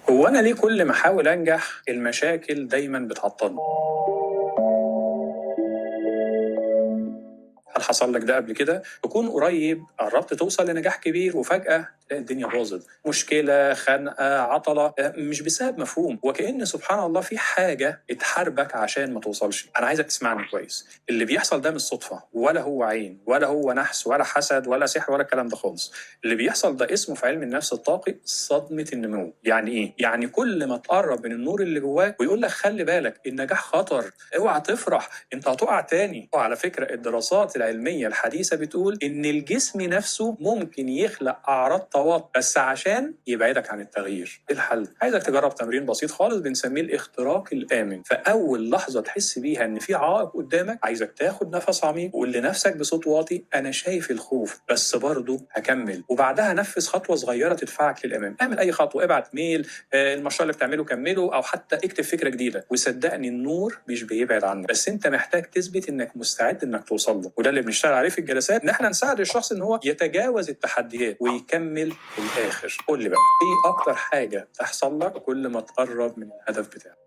هو أنا ليه كل ما أحاول أنجح المشاكل دايما بتعطلني؟ هل حصل لك ده قبل كده؟ تكون قريب قربت توصل لنجاح كبير وفجأة تلاقي الدنيا باظت، مشكلة، خنقة، عطلة، مش بسبب مفهوم، وكأن سبحان الله في حاجة اتحاربك عشان ما توصلش. أنا عايزك تسمعني كويس، اللي بيحصل ده مش صدفة، ولا هو عين، ولا هو نحس، ولا حسد، ولا سحر، ولا الكلام ده خالص. اللي بيحصل ده اسمه في علم النفس الطاقي صدمة النمو. يعني إيه؟ يعني كل ما تقرب من النور اللي جواك ويقول لك خلي بالك النجاح خطر، اوعى تفرح انت هتقع تاني. وعلى فكرة الدراسات العلمية الحديثة بتقول ان الجسم نفسه ممكن يخلق اعراض توتر بس عشان يبعدك عن التغيير. ايه الحل؟ عايزك تجرب تمرين بسيط خالص بنسميه الاختراق الامن. فاول لحظة تحس بيها ان في عائق قدامك عايزك تاخد نفس عميق وقول لنفسك بصوت واطي انا شايف الخوف بس برضه هكمل، وبعدها نفذ خطوة صغيرة تدفعك للامام. اعمل اي خطوة، ابعت ميل، المشروع اللي بتعمله كمله، او حتى اكتب فكرة جديدة. وصدقني النور مش بيبعد عنك، بس انت محتاج تثبت انك مستعد انك توصل له. وده اللي بنشتغل عليه في الجلسات، ان احنا نساعد الشخص ان هو يتجاوز التحديات ويكمل في الاخر. قول لي بقى ايه اكتر حاجه تحصل لك كل ما تقرب من الهدف بتاعك؟